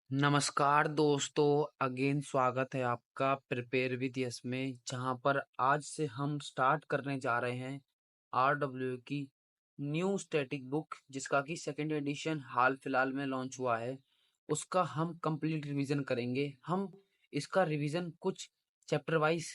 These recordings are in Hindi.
नमस्कार दोस्तों, अगेन स्वागत है आपका प्रिपेयर विद यस में, जहाँ पर आज से हम स्टार्ट करने जा रहे हैं आरडब्ल्यू की न्यू स्टैटिक बुक, जिसका कि सेकंड एडिशन हाल फिलहाल में लॉन्च हुआ है। उसका हम कंप्लीट रिवीजन करेंगे। हम इसका रिवीजन कुछ चैप्टर वाइज,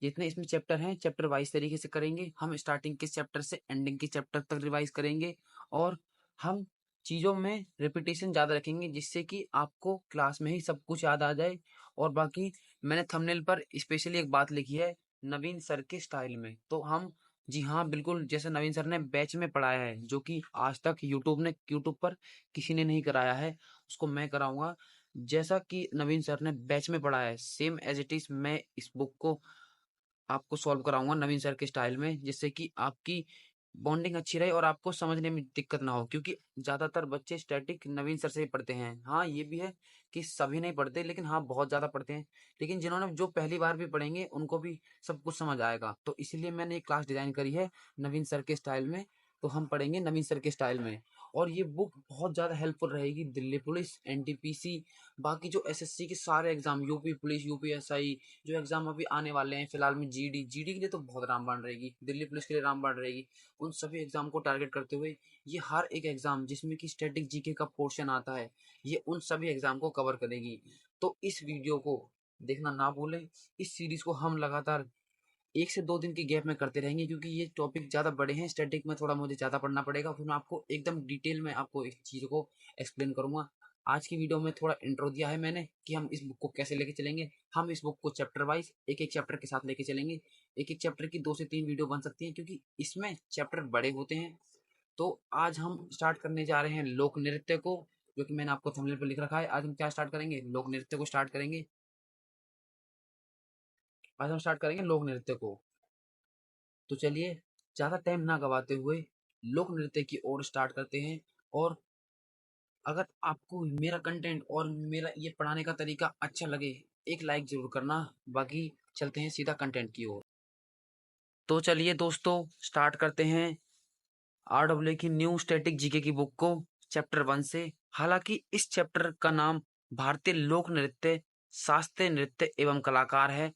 जितने इसमें चैप्टर हैं चैप्टर वाइज तरीके से करेंगे। हम स्टार्टिंग के चैप्टर से एंडिंग के चैप्टर तक रिवाइज करेंगे और हम चीज़ों में रिपीटेशन ज़्यादा रखेंगे, जिससे कि आपको क्लास में ही सब कुछ याद आ जाए। और बाकी मैंने थंबनेल पर स्पेशली एक बात लिखी है, नवीन सर के स्टाइल में। तो हम जी हाँ, बिल्कुल जैसे नवीन सर ने बैच में पढ़ाया है, जो कि आज तक यूट्यूब पर किसी ने नहीं कराया है, उसको मैं कराऊंगा। जैसा कि नवीन सर ने बैच में पढ़ाया है, सेम एज इट इज मैं इस बुक को आपको सॉल्व कराऊंगा नवीन सर के स्टाइल में, जिससे कि आपकी बॉन्डिंग अच्छी रहे और आपको समझने में दिक्कत ना हो। क्योंकि ज़्यादातर बच्चे स्टैटिक नवीन सर से ही पढ़ते हैं। हाँ, ये भी है कि सभी नहीं पढ़ते, लेकिन हाँ बहुत ज़्यादा पढ़ते हैं। लेकिन जिन्होंने जो पहली बार भी पढ़ेंगे उनको भी सब कुछ समझ आएगा। तो इसीलिए मैंने एक क्लास डिज़ाइन करी है नवीन सर के स्टाइल में। तो हम पढ़ेंगे नवीन सर के स्टाइल में। और ये बुक बहुत ज़्यादा हेल्पफुल रहेगी दिल्ली पुलिस, एनटीपीसी, बाकी जो एसएससी के सारे एग्जाम, यूपी पुलिस, यूपीएसआई, जो एग्जाम अभी आने वाले हैं फिलहाल में, जीडी के लिए तो बहुत रामबाण रहेगी, दिल्ली पुलिस के लिए रामबाण रहेगी। उन सभी एग्जाम को टारगेट करते हुए ये हर एक एग्जाम जिसमें कि स्टैटिक जीके का पोर्शन आता है, ये उन सभी एग्जाम को कवर करेगी। तो इस वीडियो को देखना ना भूलें। इस सीरीज को हम लगातार 1 से 2 दिन के गैप में करते रहेंगे, क्योंकि ये टॉपिक ज़्यादा बड़े हैं। स्टैटिक में थोड़ा मुझे ज़्यादा पढ़ना पड़ेगा, फिर मैं आपको एकदम डिटेल में आपको इस चीज़ को एक्सप्लेन करूंगा। आज की वीडियो में थोड़ा इंट्रो दिया है मैंने कि हम इस बुक को कैसे लेके चलेंगे। हम इस बुक को चैप्टर वाइज एक एक चैप्टर के साथ लेके चलेंगे। एक एक चैप्टर की 2 से 3 वीडियो बन सकती हैं, क्योंकि इसमें चैप्टर बड़े होते हैं। तो आज हम स्टार्ट करने जा रहे हैं लोक नृत्य को, जो कि मैंने आपको थंबनेल पर लिख रखा है। आज हम क्या स्टार्ट करेंगे? लोक नृत्य को स्टार्ट करेंगे। आज हम स्टार्ट करेंगे लोक नृत्य को। तो चलिए, ज़्यादा टाइम ना गवाते हुए लोक नृत्य की ओर स्टार्ट करते हैं। और अगर आपको मेरा कंटेंट और मेरा ये पढ़ाने का तरीका अच्छा लगे, एक लाइक ज़रूर करना। बाकी चलते हैं सीधा कंटेंट की ओर। तो चलिए दोस्तों, स्टार्ट करते हैं आरडब्ल्यू की न्यू स्टैटिक जीके की बुक को चैप्टर 1 से। हालांकि इस चैप्टर का नाम भारतीय लोक नृत्य, शास्त्रीय नृत्य एवं कलाकार है,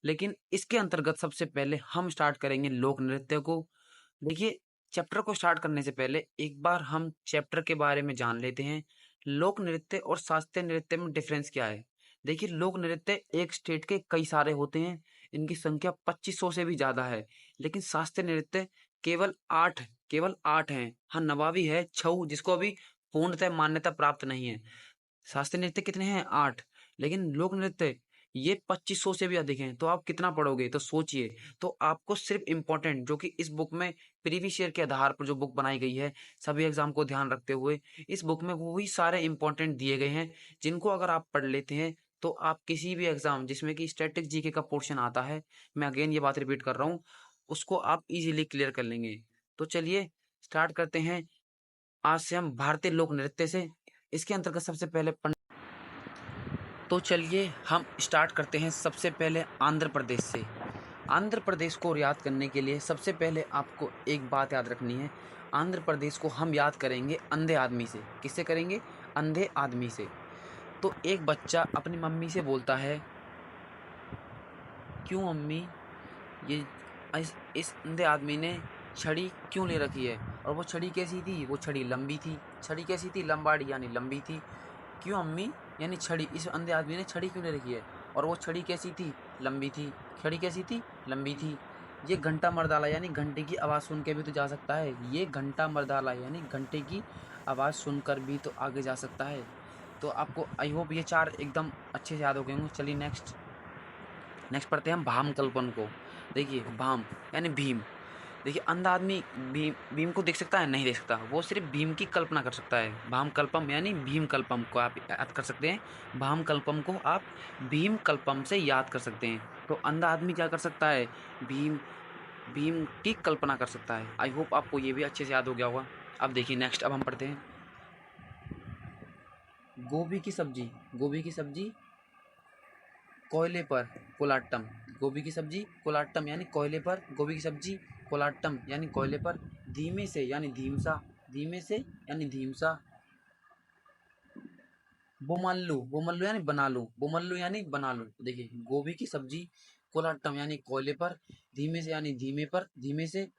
लेकिन इसके अंतर्गत सबसे पहले हम स्टार्ट करेंगे लोक नृत्य को। देखिए, चैप्टर को स्टार्ट करने से पहले एक बार हम चैप्टर के बारे में जान लेते हैं। लोक नृत्य और शास्त्रीय नृत्य में डिफरेंस क्या है? देखिए, लोक नृत्य एक स्टेट के कई सारे होते हैं, इनकी संख्या 2500 से भी ज़्यादा है। लेकिन शास्त्रीय नृत्य केवल 8 हैं। हाँ, नवाबी है, छऊ, जिसको अभी पूर्णतः मान्यता प्राप्त नहीं है। शास्त्रीय नृत्य कितने हैं? 8। लेकिन लोक नृत्य ये 2500 से भी अधिक हैं। तो आप कितना पढ़ोगे? तो सोचिए। तो आपको सिर्फ इम्पोर्टेंट, जो कि इस बुक में प्रीवियस ईयर के आधार पर जो बुक बनाई गई है, सभी एग्जाम को ध्यान रखते हुए इस बुक में वही सारे इंपॉर्टेंट दिए गए हैं, जिनको अगर आप पढ़ लेते हैं तो आप किसी भी एग्जाम जिसमें कि स्टैटिक जीके का पोर्शन आता है, मैं अगेन ये बात रिपीट कर रहा हूँ, उसको आप इजीली क्लियर कर लेंगे। तो चलिए स्टार्ट करते हैं आज से हम भारतीय लोक नृत्य से। इसके अंतर्गत सबसे पहले तो चलिए हम स्टार्ट करते हैं सबसे पहले आंध्र प्रदेश से। आंध्र प्रदेश को याद करने के लिए सबसे पहले आपको एक बात याद रखनी है। आंध्र प्रदेश को हम याद करेंगे अंधे आदमी से। किससे करेंगे? अंधे आदमी से। तो एक बच्चा अपनी मम्मी से बोलता है, क्यों मम्मी, ये इस अंधे आदमी ने छड़ी क्यों ले रखी है? और वो छड़ी कैसी थी? वो छड़ी लंबी थी। छड़ी कैसी थी? लंबाड़ी यानी लंबी थी। क्यों अम्मी, यानी छड़ी, इस अंधे आदमी ने छड़ी क्यों ले रखी है? और वो छड़ी कैसी थी? लंबी थी। छड़ी कैसी थी? लंबी थी। ये घंटा मर्दाला यानी घंटे की आवाज़ सुन के भी तो जा सकता है। ये घंटा मर्दाला यानी घंटे की आवाज़ सुनकर भी तो आगे जा सकता है। तो आपको आई होप ये 4 एकदम अच्छे से याद हो गए होंगे। चलिए नेक्स्ट पढ़ते हैं हम भाम कल्पन को। देखिए, भाम यानी भीम। देखिए, अंधा आदमी भीम को देख सकता है? नहीं देख सकता। वो सिर्फ भीम की कल्पना कर सकता है। भाम कल्पम यानी भीम कल्पम को आप याद कर सकते हैं। भाम कल्पम को आप भीम कल्पम से याद कर सकते हैं। तो अंधा आदमी क्या कर सकता है? भीम भीम की कल्पना कर सकता है। आई होप आपको ये भी अच्छे से याद हो गया होगा। अब देखिए नेक्स्ट, अब हम पढ़ते हैं गोभी की सब्जी। गोभी की सब्जी कोयले पर कोलाट्टम। गोभी की सब्जी कोलाट्टम यानी कोयले पर। गोभी की सब्जी कोलाट्टम यानी कोयले पर। धीमे से यानी धीमसा। धीमे से यानी धीमसा। बोमल्लू यानी बना लो, बोमल्लू यानी बना लो। देखिए गोभी की सब्जी, कोलाट्टम यानी कोयले पर, धीमे से यानी धीमे पर, धीमे से,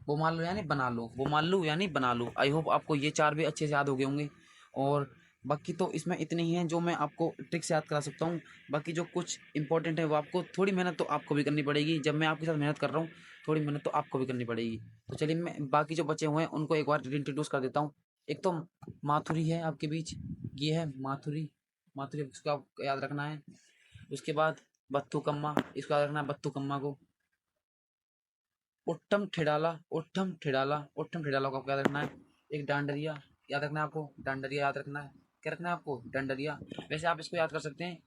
बोमालू यानी बना लो, बोमालू यानी बना लो। आई होप आपको ये चार भी अच्छे से याद हो गए होंगे। और बाकी तो इसमें इतने ही हैं जो मैं आपको ट्रिक से याद करा सकता हूँ। बाकी जो कुछ इंपॉर्टेंट है वो आपको, थोड़ी मेहनत तो आपको भी करनी पड़ेगी। जब मैं आपके साथ मेहनत कर रहा हूँ, थोड़ी मेहनत तो आपको भी करनी पड़ेगी। तो चलिए मैं बाकी जो बचे हुए हैं उनको एक बार इंट्रोड्यूस कर देता हूँ। एक तो माथुरी है आपके बीच, ये है माथुरी, माथुरी इसको आपको याद रखना है। उसके बाद बत्थुकम्मा, इसको याद रखना है बत्थुकम्मा को। उट्टम ठेडाला, उट्टम ठेडाला, उट्टम ठेडाला को आपको याद रखना है। एक डांडरिया याद रखना है आपको, डांडरिया याद रखना है। क्या रखना है आपको? डांडरिया। वैसे आप इसको याद कर सकते हैं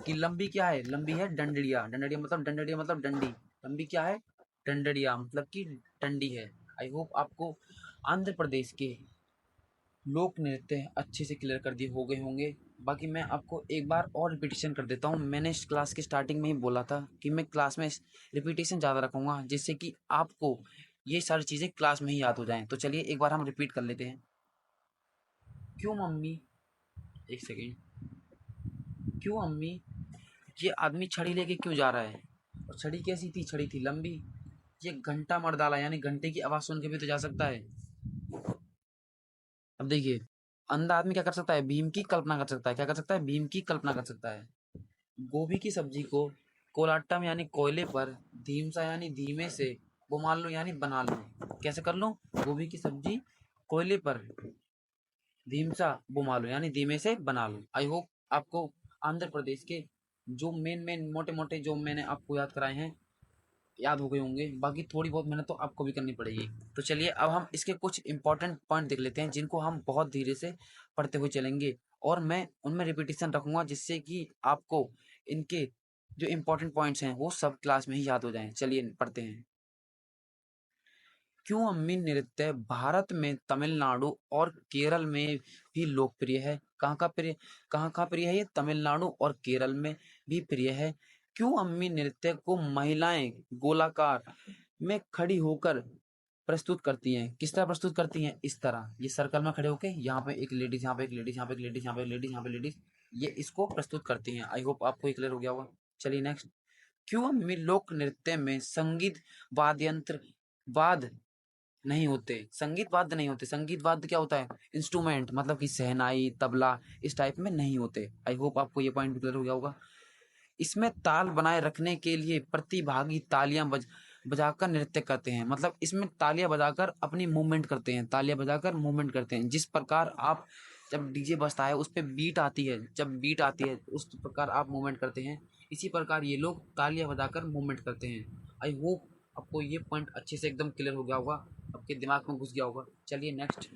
कि लंबी क्या है, लंबी है डंडड़िया, डंडड़िया मतलब, डंडड़िया मतलब डंडी, लंबी क्या है? डंडड़िया मतलब कि डंडी है। आई होप आपको आंध्र प्रदेश के लोक नृत्य अच्छे से क्लियर कर दिए हो गए होंगे। बाकी मैं आपको एक बार और रिपीटिशन कर देता हूँ। मैंने इस क्लास की स्टार्टिंग में ही बोला था कि मैं क्लास में रिपीटिशन ज़्यादा रखूँगा, जिससे कि आपको ये सारी चीज़ें क्लास में ही याद हो जाएं। तो चलिए एक बार हम रिपीट कर लेते हैं। क्यों मम्मी, एक सेकेंड, क्यों अम्मी ये आदमी छड़ी लेके क्यों जा रहा है? और छड़ी कैसी थी? छड़ी थी लंबी। ये घंटा मर डाला, यानी घंटे की आवाज़ सुन के भी तो जा सकता है। अब देखिए, अंधा आदमी क्या कर सकता है? भीम की कल्पना कर सकता है। क्या कर सकता है? भीम की कल्पना कर सकता है। गोभी की सब्जी को कोलाट्टम यानी कोयले पर, धीमसा यानी धीमे से, बुमाल लो यानी बना लो। कैसे कर लो? गोभी की सब्जी कोयले पर, धीमसा बुमालो यानी धीमे से बना लो। आई होप आपको आंध्र प्रदेश के जो मेन मेन मोटे मोटे जो मैंने आपको याद कराए हैं याद हो गए होंगे। बाकी थोड़ी बहुत मेहनत तो आपको भी करनी पड़ेगी। तो चलिए अब हम इसके कुछ इंपॉर्टेंट पॉइंट देख लेते हैं, जिनको हम बहुत धीरे से पढ़ते हुए चलेंगे और मैं उनमें रिपीटिशन रखूंगा, जिससे कि आपको इनके जो इंपॉर्टेंट पॉइंट्स हैं वो सब क्लास में ही याद हो जाएं। चलिए पढ़ते हैं। क्यों अम्मी नृत्य भारत में तमिलनाडु और केरल में भी लोकप्रिय है। कहाँ कहाँ प्रिय है? ये तमिलनाडु और केरल में भी प्रिय है। क्यों अम्मी नृत्य को महिलाएं गोलाकार में खड़ी होकर प्रस्तुत करती हैं। किस तरह प्रस्तुत करती हैं? इस तरह, ये सर्कल में खड़े होके, यहाँ पे एक लेडीज, यहाँ पे एक लेडीज, यहाँ पे एक लेडीज, यहाँ पे एक लेडीज, यहाँ पे लेडीज, ये इसको प्रस्तुत करती हैं। आई होप आपको क्लियर हो गया होगा। चलिए नेक्स्ट। क्यों अम्मी लोक नृत्य में संगीत वाद्य यंत्र वाद नहीं होते? संगीत वाद्य नहीं होते। संगीत वाद्य क्या होता है? इंस्ट्रूमेंट, मतलब कि शहनाई, तबला, इस टाइप में नहीं होते। आई होप आपको ये पॉइंट क्लियर हो गया होगा। इसमें ताल बनाए रखने के लिए प्रतिभागी तालियां बजाकर नृत्य करते हैं। मतलब इसमें तालियां बजाकर अपनी मूवमेंट करते हैं, तालियां बजाकर मूवमेंट करते हैं। जिस प्रकार आप, जब डीजे बजता है उस पर बीट आती है, जब बीट आती है उस प्रकार आप मूवमेंट करते हैं, इसी प्रकार ये लोग तालियां बजाकर मूवमेंट करते हैं। आई होप आपको ये पॉइंट अच्छे से एकदम क्लियर हो गया होगा, आपके दिमाग में घुस गया होगा। चलिए नेक्स्ट।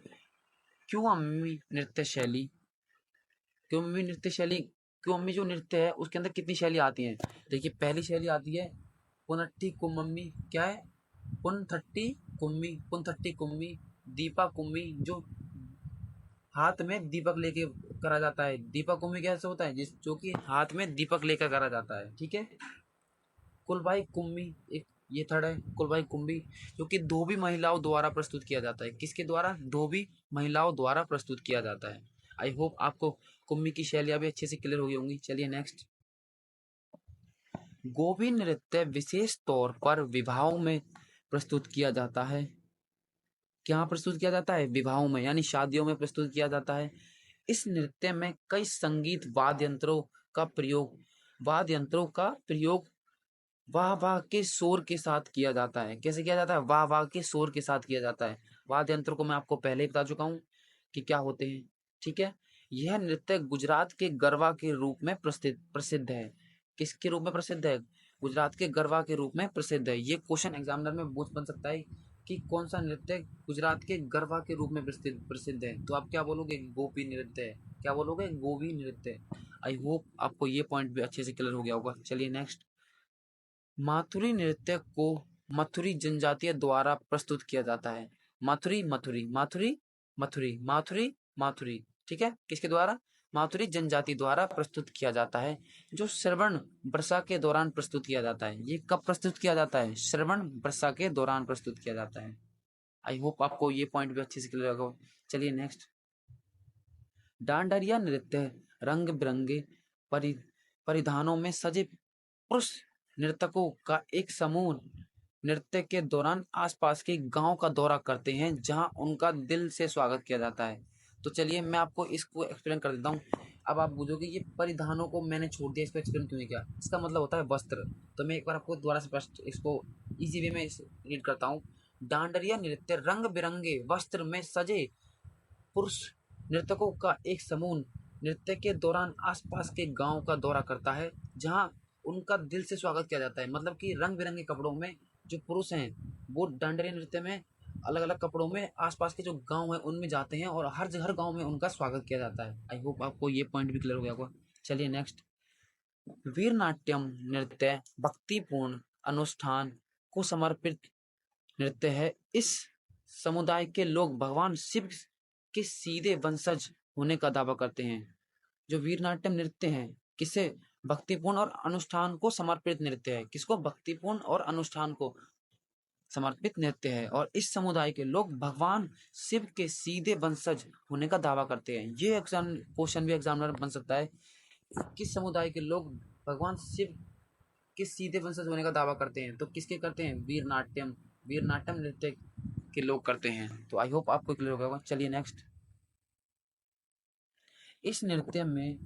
क्यों अम्मी नृत्य शैली, क्यों अम्मी नृत्य शैली, क्यों अम्मी जो नृत्य है उसके अंदर कितनी शैली आती हैं? देखिए पहली शैली आती है पुनट्टी कुम्मम्मी। क्या है? पुनथट्टी कुम्मी, पुनथट्टी कुम्मी, दीपा कुम्मी, जो हाथ में दीपक लेके करा जाता है। दीपा कुम्मी कैसे होता है? जिस जो कि हाथ में दीपक लेकर करा जाता है। ठीक है। कुलबाई कुम्मी, एक ये थर्ड है कुलबाई कुम्भी, जो कि धोबी महिलाओं द्वारा प्रस्तुत किया जाता है। किसके द्वारा? धोबी महिलाओं द्वारा प्रस्तुत किया जाता है। आई होप आपको कुम्मी की शैलियाँ भी अच्छे से क्लियर हो गई होंगी। चलिए नेक्स्ट। गोभी नृत्य विशेष तौर पर विवाहों में प्रस्तुत किया जाता है। क्या प्रस्तुत किया जाता है? विवाहों में, यानी शादियों में प्रस्तुत किया जाता है। इस नृत्य में कई संगीत वाद्य यंत्रों का प्रयोग वाह वाह के शोर के साथ किया जाता है। कैसे किया जाता है? वाह वाह के शोर के साथ किया जाता है। वाद्य यंत्र को मैं आपको पहले ही बता चुका हूँ कि क्या होते हैं। ठीक है। यह नृत्य गुजरात के गरबा के रूप में प्रसिद्ध है। किसके रूप में प्रसिद्ध है? गुजरात के गरबा के रूप में प्रसिद्ध है। ये क्वेश्चन एग्जामिनर में पूछ बन सकता है कि कौन सा नृत्य गुजरात के गरबा के रूप में प्रसिद्ध है। तो आप क्या बोलोगे? गोपी नृत्य है। क्या बोलोगे? गोपी नृत्य। आई होप आपको ये पॉइंट भी अच्छे से क्लियर हो गया होगा। चलिए नेक्स्ट। माथुरी नृत्य को मथुरी जनजातीय द्वारा प्रस्तुत किया जाता है। माथुरी मथुरी माथुरी मथुरी माथुरी माथुरी, ठीक है। किसके द्वारा? माथुरी जनजाति द्वारा प्रस्तुत किया जाता है, जो श्रवण वर्षा के दौरान प्रस्तुत किया जाता है। ये कब प्रस्तुत किया जाता है? श्रवण वर्षा के दौरान प्रस्तुत किया जाता है। आई होप आपको ये पॉइंट भी अच्छे से क्लियर होगा। चलिए नेक्स्ट। डांडरिया नृत्य रंग बिरंगे परिधानों में सजे पुरुष नर्तकों का एक समूह नृत्य के दौरान आसपास के गांव का दौरा करते हैं, जहां उनका दिल से स्वागत किया जाता है। तो चलिए मैं आपको इसको एक्सप्लेन कर देता हूँ। अब आप पूछोगे ये परिधानों को मैंने छोड़ दिया, इसको एक्सप्लेन क्यों नहीं किया? इसका मतलब होता है वस्त्र। तो मैं एक बार आपको दोबारा से इसको इजी वे में रीड करता हूँ। डांडरिया नृत्य रंग बिरंगे वस्त्र में सजे पुरुष नर्तकों का एक समूह नृत्य के दौरान आसपास के गांव का दौरा करता है, जहां उनका दिल से स्वागत किया जाता है। मतलब कि रंग बिरंगे कपड़ों में जो पुरुष हैं वो डांडरिया नृत्य में अलग अलग कपड़ों में आसपास के जो गांव हैं उनमें जाते हैं और हर गांव में उनका स्वागत किया जाता है। आई होप आपको ये पॉइंट भी क्लियर हो गया होगा। चलिए नेक्स्ट। वीर नाट्यम नृत्य भक्तिपूर्ण अनुष्ठान को समर्पित नृत्य है। इस समुदाय के लोग भगवान शिव के सीधे वंशज होने का दावा करते हैं। जो वीरनाट्यम नृत्य है किसे भक्तिपूर्ण और अनुष्ठान को समर्पित नृत्य है। किसको? भक्तिपूर्ण और अनुष्ठान को समर्पित नृत्य है और इस समुदाय के लोग भगवान शिव के सीधे वंशज होने का दावा करते हैं। ये एग्जाम क्वेश्चन भी एग्जामिनर बन सकता है। किस समुदाय के लोग भगवान शिव के सीधे वंशज होने का दावा करते हैं? तो किसके करते हैं? वीरनाट्यम नृत्य के लोग करते हैं। तो आई होप आपको क्लियर होगा। चलिए नेक्स्ट। इस नृत्य में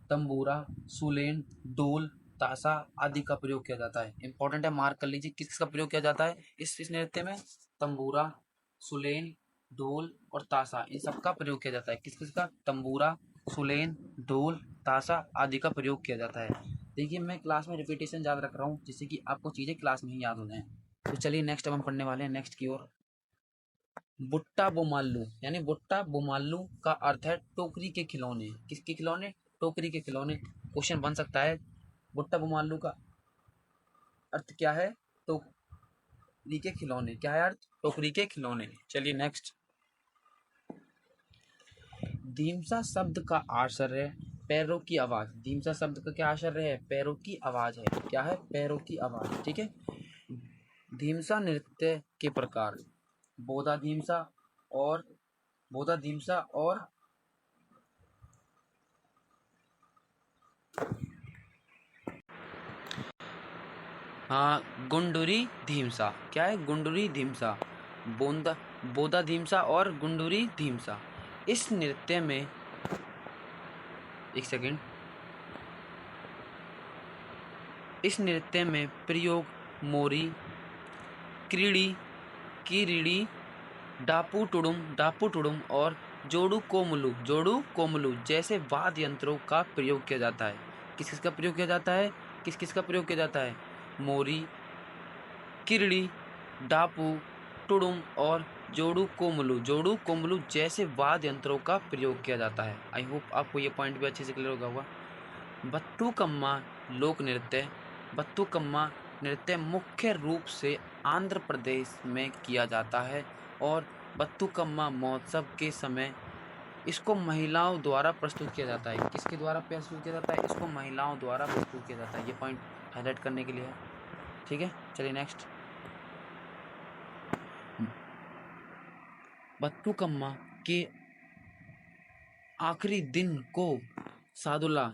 तंबूरा, सुलेन, डोल, ताशा आदि का प्रयोग किया जाता है। इंपॉर्टेंट है, मार्क कर लीजिए किसका प्रयोग किया जाता है इस नृत्य में। तंबूरा, सुलेन, ढोल और ताशा इन सब का प्रयोग किया जाता है। किस किस का? तंबूरा, सुलेन, ढोल, ताशा आदि का प्रयोग किया जाता है। देखिए मैं क्लास में रिपीटेशन याद रख रहा हूँ जिससे कि आपको चीजें क्लास में ही याद हो जाएं। तो चलिए नेक्स्ट अब हम पढ़ने वाले हैं नेक्स्ट की ओर। बुट्टा बोमाल्लू यानी बुट्टा बोमाल्लू का अर्थ है टोकरी के खिलौने। किसके खिलौने? टोकरी के खिलौने। क्वेश्चन बन सकता है बुट्टा बोमाल्लू का अर्थ क्या है? टोकरी के खिलौने। क्या है अर्थ? टोकरी के खिलौने। चलिए नेक्स्ट। धीमसा शब्द का आश्चर्य पैरों की आवाज। धीमसा शब्द का क्या आश्चर्य है? पैरों की आवाज है। क्या है? पैरों की आवाज। ठीक है। धीमसा नृत्य के प्रकार बोधा धीमसा और हाँ गुंडुरी धीमसा। क्या है? गुंडुरी धीमसा, बोधा धीमसा और गुंडुरी धीमसा। इस नृत्य में एक सेकेंड। इस नृत्य में प्रयोग मोरी, क्रीड़ी, कीरीड़ी, डापू टुडुम और जोड़ू कोमलू जैसे वाद्य यंत्रों का प्रयोग किया जाता है। किस किस का प्रयोग किया जाता है? किस किस का प्रयोग किया जाता है? मोरी, किरड़ी, डापू, टुडुम और जोड़ू कोमलू जैसे वाद्य यंत्रों का प्रयोग किया जाता है। आई होप आपको ये पॉइंट भी अच्छे से क्लियर होगा। बत्तुकम्मा लोक नृत्य। बत्तुकम्मा नृत्य मुख्य रूप से आंध्र प्रदेश में किया जाता है और बत्तुकम्मा महोत्सव के समय इसको महिलाओं द्वारा प्रस्तुत किया जाता है। किसके द्वारा प्रस्तुत किया जाता है? इसको महिलाओं द्वारा प्रस्तुत किया जाता है। ये पॉइंट हाईलाइट करने के लिए है। ठीक है। चलिए नेक्स्ट। बत्तुकम्मा के आखिरी दिन को सादुला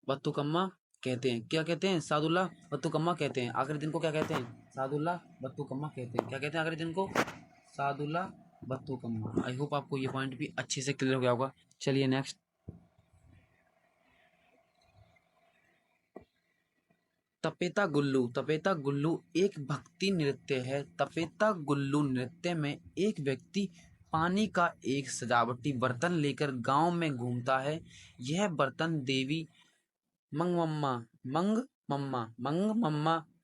बत्तुकम्मा कहते हैं। क्या कहते हैं? सादुला बत्तुकम्मा कहते हैं। आखिरी दिन को क्या कहते हैं? सादुला बत्तुकम्मा कहते हैं। क्या कहते हैं आखिरी दिन को? सादुला बत्तुकम्मा। आई होप आपको ये पॉइंट भी अच्छे से क्लियर हो गया होगा। चलिए नेक्स्ट। तपेता गुल्लू एक भक्ति नृत्य है। तपेता गुल्लू नृत्य में एक व्यक्ति पानी का एक सजावटी बर्तन लेकर गांव में घूमता है। यह बर्तन देवी मंगमम्मा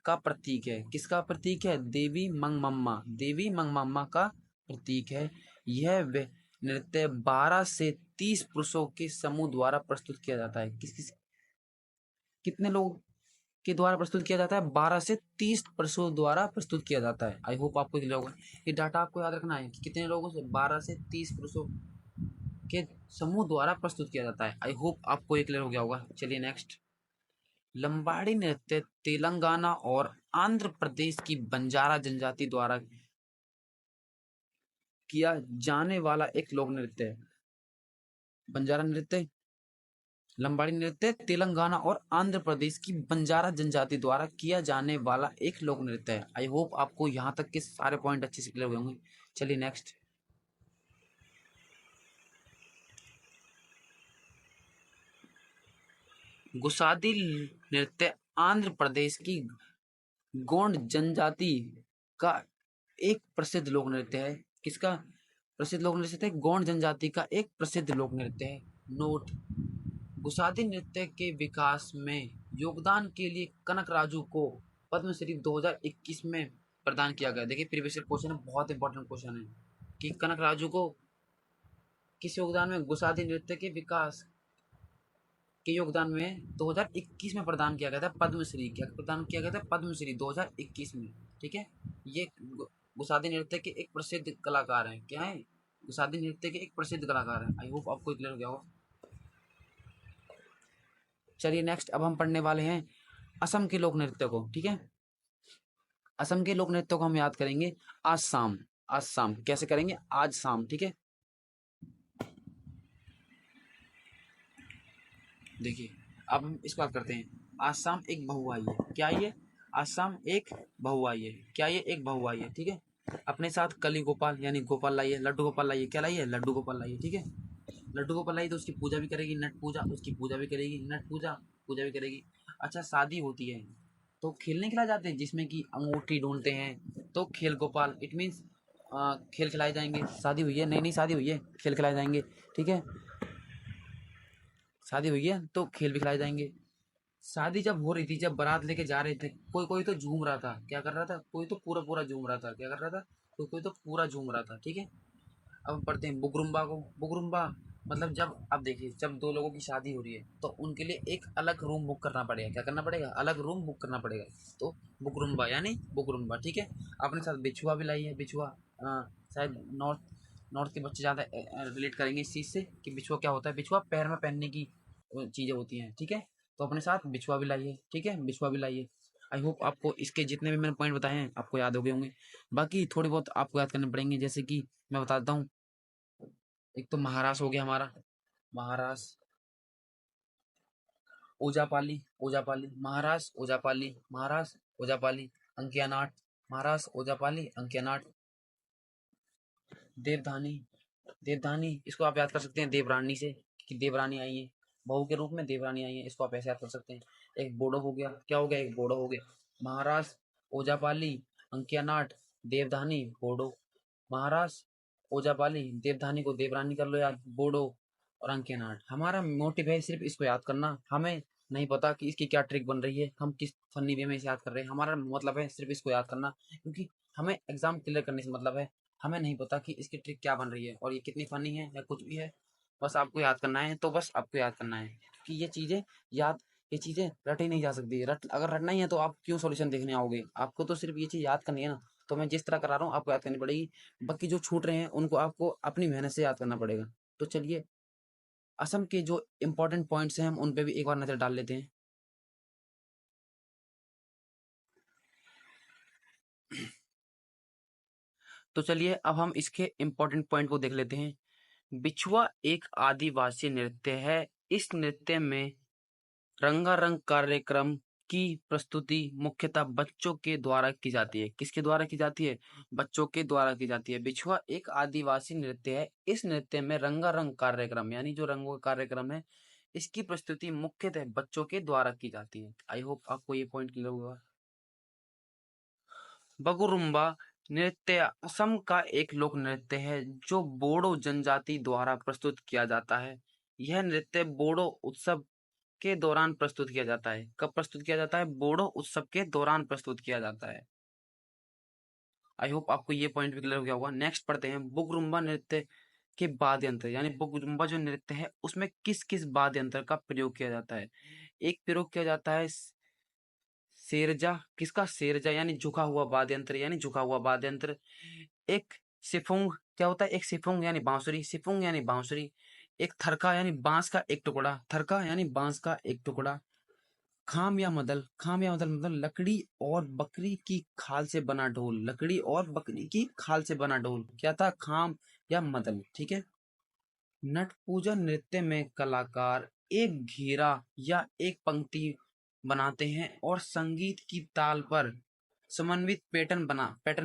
का प्रतीक है। किसका प्रतीक है? देवी मंगमम्मा का प्रतीक है। यह नृत्य 12 से 30 पुरुषों के समूह द्वारा प्रस्तुत किया जाता है। कितने लोग के द्वारा प्रस्तुत किया जाता है? 12 से 30 पुरुषों द्वारा प्रस्तुत किया जाता है। आई होप आपको क्लियर होगा। ये डाटा आपको याद रखना है कि कितने लोगों से 12 से 30 पुरुषों के समूह द्वारा प्रस्तुत किया जाता है। आई होप आपको ये क्लियर हो गया होगा। चलिए नेक्स्ट। लंबाड़ी नृत्य तेलंगाना और आंध्र प्रदेश की बंजारा जनजाति द्वारा किया जाने वाला एक लोक नृत्य है। बंजारा नृत्य, लंबाड़ी नृत्य तेलंगाना और आंध्र प्रदेश की बंजारा जनजाति द्वारा किया जाने वाला एक लोक नृत्य है। आई होप आपको यहाँ तक के सारे पॉइंट अच्छे से क्लियर हुए होंगे। चलिए नेक्स्ट, गुसादी नृत्य आंध्र प्रदेश की गोंड जनजाति का एक प्रसिद्ध लोक नृत्य है। किसका प्रसिद्ध लोक नृत्य है? गोंड जनजाति का एक प्रसिद्ध लोक नृत्य है। नोट, गुसादी नृत्य के विकास में योगदान के लिए कनक राजू को पद्मश्री 2021 में प्रदान किया गया। देखिए प्रीवियस क्वेश्चन है, बहुत इंपॉर्टेंट क्वेश्चन है कि कनक राजू को किस योगदान में, गुसादी नृत्य के विकास के योगदान में 2021 में प्रदान किया गया था पद्मश्री। क्या प्रदान किया गया था? पद्मश्री 2021 में। ठीक है, ये गुसादी नृत्य के एक प्रसिद्ध कलाकार हैं। क्या है? गुसादी नृत्य के एक प्रसिद्ध कलाकार हैं। आई होप आपको क्लियर हो गया होगा। चलिए नेक्स्ट, अब हम पढ़ने वाले हैं असम के लोक नृत्य को। ठीक है, असम के लोक नृत्य को हम याद करेंगे आज शाम। आज शाम कैसे करेंगे? आज शाम। ठीक है, देखिए अब हम इस बात करते हैं। आज शाम एक बहू आई है। क्या आई है? आज शाम एक बहू आई है। क्या ये एक बहू आई है? ठीक है, अपने साथ कली गोपाल यानी गोपाल लाई है, लड्डू गोपाल लाई है। क्या लाई है? लड्डू गोपाल लाई है। ठीक है, लड्डू गोपाल लाई तो उसकी पूजा भी करेगी, नट पूजा, उसकी पूजा भी करेगी, नट पूजा, पूजा भी करेगी। अच्छा, शादी होती है तो खेलने खिलाए जाते हैं जिसमें कि अंगूठी ढूंढते हैं, तो खेल गोपाल, इट मीन्स खेल खिलाए जाएंगे। शादी हुई है? नहीं नहीं, शादी हुई है, खेल खिलाए जाएंगे। ठीक है, शादी हुई है तो खेल भी खिलाए जाएंगे। शादी जब हो रही थी, जब बारात लेके जा रहे थे, कोई कोई तो झूम रहा था। क्या कर रहा था? कोई तो पूरा पूरा झूम रहा था। क्या कर रहा था? कोई कोई तो पूरा झूम रहा था। ठीक है, अब हम पढ़ते हैं बुगरुम्बा को। बुगरुम्बा मतलब जब, अब देखिए, जब दो लोगों की शादी हो रही है तो उनके लिए एक अलग रूम बुक करना पड़ेगा। क्या करना पड़ेगा? अलग रूम बुक करना पड़ेगा। तो बुगरुम्बा यानी बुगरुम्बा। ठीक है, अपने साथ बिछुआ भी लाई है। बिछुआ शायद नॉर्थ नॉर्थ के बच्चे ज़्यादा रिलेट करेंगे इस चीज़ से कि बिछुआ क्या होता है। बिछुआ पैर में पहनने की चीज़ें होती हैं। ठीक है, तो अपने साथ बिछुआ भी लाइए। ठीक है, बिछुआ भी लाइए। आई होप आपको इसके जितने भी मैंने पॉइंट बताए हैं आपको याद हो गए होंगे। बाकी थोड़ी बहुत आपको याद करने पड़ेंगे, जैसे कि मैं बताता हूँ। एक तो महारास हो गया हमारा, महारास, ओजापाली, ओजापाली, महारास, ओजापाली, महारास, ओजापाली, अंकियानाट, महारास, ओजापाली, अंकियानाट, देवधानी, देवधानी इसको आप याद कर सकते हैं देवरानी से, कि देवरानी आई है, बहू के रूप में देवरानी आई है, इसको आप ऐसे याद कर सकते हैं। एक बोडो हो गया। क्या हो गया? एक बोडो हो गया। महाराष्ट्र, ओजापाली, अंकियानाट, देवधानी, बोडो। महाराष्ट्र, ओजापाली, देवधानी को देवरानी कर लो याद, बोडो और अंकियानाट। हमारा मोटिव है सिर्फ इसको याद करना। हमें नहीं पता कि इसकी क्या ट्रिक बन रही है, हम किस फनी वे में इसे याद कर रहे हैं। हमारा मतलब है सिर्फ इसको याद करना, क्योंकि हमें एग्जाम क्लियर करने से मतलब है। हमें नहीं पता कि इसकी ट्रिक क्या बन रही है और ये कितनी फनी है या कुछ भी है। बस आपको याद करना है, तो बस आपको याद करना है कि ये चीज़ें याद, ये चीज़ें रटी नहीं जा सकती। अगर रटना ही है तो आप क्यों सॉल्यूशन देखने आओगे? आपको तो सिर्फ ये चीज़ याद करनी है ना। तो मैं जिस तरह करा रहा हूँ आपको याद करनी पड़ेगी। बाकी जो छूट रहे हैं उनको आपको अपनी मेहनत से याद करना पड़ेगा। तो चलिए, असम के जो इम्पोर्टेंट पॉइंट्स हैं हम उन पे भी एक बार नज़र डाल लेते हैं। तो चलिए अब हम इसके इम्पोर्टेंट पॉइंट को देख लेते हैं। बिछुआ एक आदिवासी नृत्य है। इस नृत्य में रंगारंग कार्यक्रम की प्रस्तुति मुख्यतः बच्चों के द्वारा की जाती है। किसके द्वारा की जाती है? बच्चों के द्वारा की जाती है। बिछुआ एक आदिवासी नृत्य है। इस नृत्य में रंगारंग कार्यक्रम यानी जो रंगों का कार्यक्रम है, इसकी प्रस्तुति मुख्यतः बच्चों के द्वारा की जाती है। आई होप आपको ये पॉइंट क्लियर होगा। बगुरुम्बा नृत्य असम का एक लोक नृत्य है जो बोडो जनजाति द्वारा प्रस्तुत किया जाता है। यह नृत्य बोडो उत्सव के दौरान प्रस्तुत किया जाता है। कब प्रस्तुत किया जाता है? बोडो उत्सव के दौरान प्रस्तुत किया जाता है। आई होप आपको ये पॉइंट भी क्लियर हो गया होगा। नेक्स्ट पढ़ते हैं बुगरुम्बा नृत्य के वाद्य यंत्र, यानी बुगरुम्बा जो नृत्य है उसमें किस किस वाद्य यंत्र का प्रयोग किया जाता है। एक प्रयोग किया जाता है सेरजा। किसका? सेरजा यानी झुका हुआ वाद्य यंत्र, यानी झुका हुआ वाद्य यंत्र। एक सिफुंग। क्या होता है? एक सिफुंग यानी बांसुरी, सिफुंग यानी बांसुरी। एक थरका यानी बांस का एक टुकड़ा, थरका यानी बांस का एक टुकड़ा। खाम या मदल, खाम या मदल मतलब लकड़ी और बकरी की खाल से बना ढोल, लकड़ी और बकरी की खाल से बना ढोल। क्या था? खाम या मदल। ठीक है, नट पूजा नृत्य में कलाकार एक घेरा या एक पंक्ति बनाते हैं और संगीत की ताल पर समन्वित पैटर्न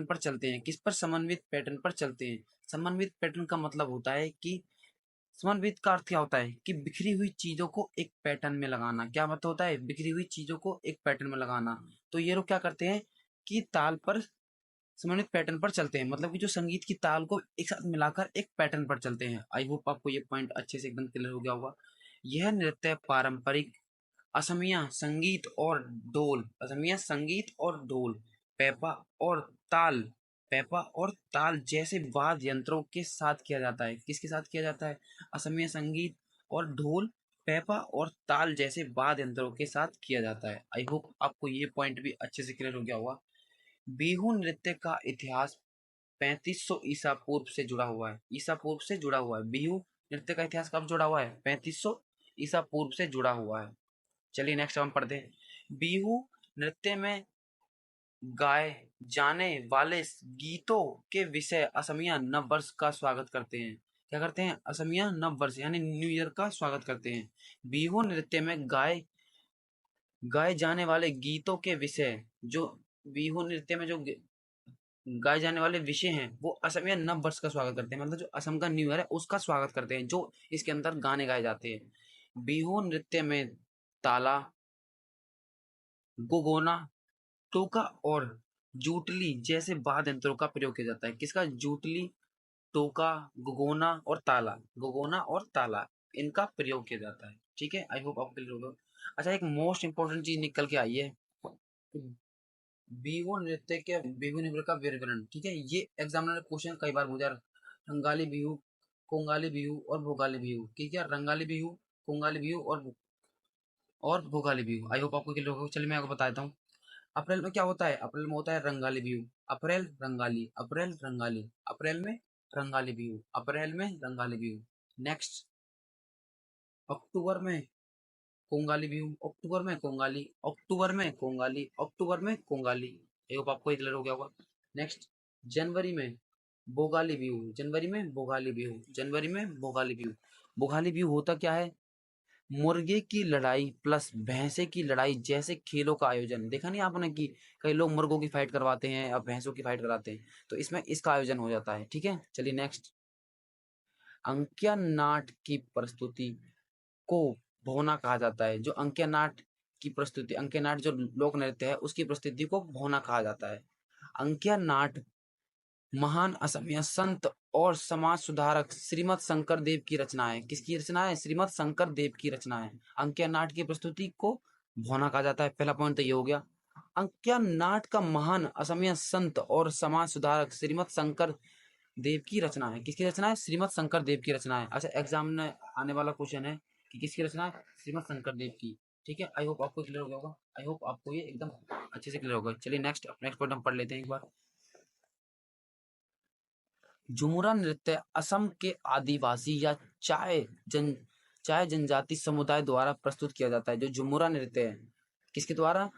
पर चलते हैं। किस पर? समन्वित पैटर्न पर चलते हैं। समन्वित पैटर्न का मतलब होता है कि समन्वित का अर्थ क्या होता है कि बिखरी हुई चीजों को एक पैटर्न में लगाना। क्या मतलब होता है? बिखरी हुई चीजों को एक पैटर्न में लगाना। तो ये लोग क्या करते हैं कि ताल पर समन्वित पैटर्न पर चलते हैं, मतलब कि जो संगीत की ताल को एक साथ मिलाकर एक पैटर्न पर चलते हैं। आई होप आपको ये पॉइंट अच्छे से एकदम क्लियर हो गया होगा। यह नृत्य पारंपरिक असमिया संगीत और ढोल, पेपा और ताल जैसे वाद्य यंत्रों के साथ किया जाता है। किसके साथ किया जाता है? असमिया संगीत और ढोल, पेपा और ताल जैसे वाद्य यंत्रों के साथ किया जाता है। आई होप आपको ये पॉइंट भी अच्छे से क्लियर हो गया होगा। बिहू नृत्य का इतिहास 3500 ईसा पूर्व से जुड़ा हुआ है। ईसा पूर्व से जुड़ा हुआ है। बिहू नृत्य का इतिहास कब जुड़ा हुआ है? 3500 ईसा पूर्व से जुड़ा हुआ है। चलिए नेक्स्ट हम पढ़ते हैं। बिहू नृत्य में गाए जाने वाले गीतों के विषय असमिया नव वर्ष का स्वागत करते हैं। क्या करते हैं? असमिया नव वर्ष यानी न्यू ईयर का स्वागत करते हैं। बिहू नृत्य में गाए जाने वाले गीतों के विषय, जो बिहू नृत्य में जो गाए जाने वाले विषय हैं वो असमिया नव वर्ष का स्वागत करते हैं, मतलब जो असम का न्यू ईयर है उसका स्वागत करते हैं, जो इसके अंदर गाने गाए जाते हैं। बिहू नृत्य में ताला, गोगोना, टोका और जूटली जैसे वाद्य यंत्रों का प्रयोग किया जाता है। किसका? जूटली, टोका, गोगोना और ताला इनका प्रयोग किया जाता है। ठीक है, आई होप आपको क्लियर होगा। अच्छा, एक मोस्ट इंपॉर्टेंट चीज निकल के आई है, बिहू नृत्य का विवरण। ठीक है, ये एग्जामिनर क्वेश्चन कई बार पूछा। रंगाली बिहू, कोंगाली बिहू और भोगाली बिहू। ठीक है, रंगाली बिहू, कोंगाली बिहू और भोगाली बिहू। आई होप आपको क्लियर होगा। चलिए मैं आपको बताता हूँ। अप्रैल में क्या होता है? अप्रैल में होता है रंगाली बिहू। अप्रैल रंगाली, अप्रैल रंगाली, अप्रैल में रंगाली बिहू, अप्रैल में रंगाली बिहू। नेक्स्ट, अक्टूबर में कोंगाली बिहू, अक्टूबर में कोंगाली, अक्टूबर में कोंगाली, अक्टूबर में कोंगाली। आई होप आपको क्लियर हो गया होगा। नेक्स्ट, जनवरी में भोगाली बिहू, जनवरी में भोगाली बिहू, जनवरी में भोगाली बिहू। भोगाली बिहू होता क्या है? मुर्गे की लड़ाई प्लस भैंसे की लड़ाई जैसे खेलों का आयोजन। देखा नहीं आपने कि कई लोग मुर्गों की फाइट करवाते हैं और भैंसों की फाइट कराते हैं, तो इसमें इसका आयोजन हो जाता है। ठीक है, चलिए नेक्स्ट। अंकिया नाट की प्रस्तुति को भोना कहा जाता है। जो अंकिया नाट की प्रस्तुति, अंकिया नाट जो लोक नृत्य है उसकी प्रस्तुति को भोना कहा जाता है। अंकिया नाट महान असमिया संत और समाज सुधारक श्रीमद शंकर देव की रचना है। किसकी रचना है? श्रीमद शंकर देव की रचना है। अंकिया नाट की प्रस्तुति को भौना कहा जाता है। पहला पॉइंट तो ये हो गया। अंकिया नाट का महान असमिया संत और समाज सुधारक श्रीमद शंकर देव की रचना है। किसकी रचना है? श्रीमद शंकर देव की रचना है। अच्छा, एग्जाम में आने वाला क्वेश्चन है कि किसकी रचना है? श्रीमद शंकर देव की। ठीक है, आई होप आपको क्लियर हो गया होगा। आई होप आपको ये एकदम अच्छे से क्लियर होगा। चलिए नेक्स्ट पॉइंट हम पढ़ लेते हैं एक बार। झुमुरा नृत्य असम के आदिवासी या जन चाय जनजाति समुदाय द्वारा प्रस्तुत किया जाता है। जो झुमुरा नृत्य है किसके द्वारा?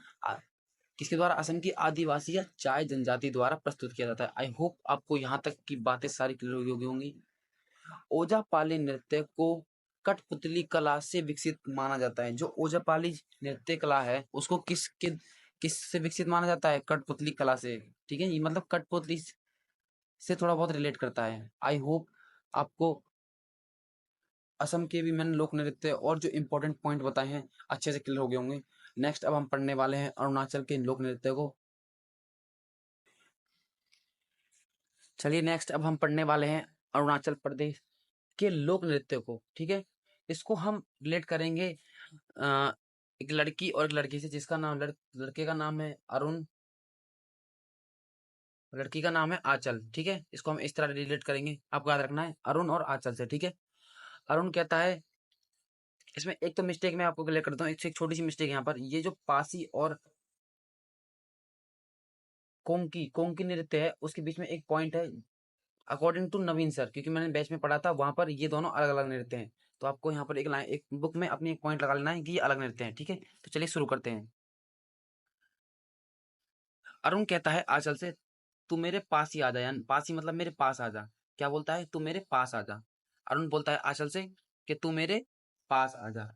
किसके द्वारा? असम की आदिवासी या चाय जनजाति द्वारा प्रस्तुत किया जाता है। आई होप आपको यहाँ तक की बातें सारी क्लियर हो होंगी। ओजापाली नृत्य को कठपुतली कला से विकसित माना जाता है। जो ओजापाली नृत्य कला है उसको किस से विकसित माना जाता है? कठपुतली कला से। ठीक है, ये मतलब कठपुतली से थोड़ा बहुत रिलेट करता है। आई होप आपको असम के भी मैंने लोक नृत्य और जो इम्पोर्टेंट पॉइंट बताए हैं अच्छे से क्लियर हो गए होंगे। नेक्स्ट अब हम पढ़ने वाले हैं अरुणाचल के लोक नृत्य को। चलिए नेक्स्ट अब हम पढ़ने वाले हैं अरुणाचल प्रदेश के लोक नृत्य को। ठीक है, इसको हम रिलेट करेंगे एक लड़की और एक लड़की से, जिसका नाम लड़के का नाम है अरुण, लड़की का नाम है आंचल। ठीक है, इसको हम इस तरह रिलेट करेंगे, आपको याद रखना है अरुण और आंचल से। ठीक है, अरुण कहता है, इसमें एक तो मिस्टेक मैं आपको क्लियर करता हूँ, एक छोटी सी मिस्टेक यहाँ पर। ये जो पासी और कोंकी नृत्य है उसके बीच में एक पॉइंट है, अकॉर्डिंग टू नवीन सर, क्योंकि मैंने बैच में पढ़ा था वहां पर ये दोनों अलग अलग नृत्य हैं। तो आपको यहाँ पर एक लाइन, एक बुक में अपनी एक पॉइंट लगा लेना है कि ये अलग नृत्य हैं। ठीक है, तो चलिए शुरू करते हैं। अरुण कहता है आंचल से, तू मेरे पास ही आ जा, यानी पास ही मतलब मेरे पास आ जा। क्या बोलता है? तू मेरे पास आ जा। अरुण बोलता है आंचल से कि तू मेरे पास आ जा।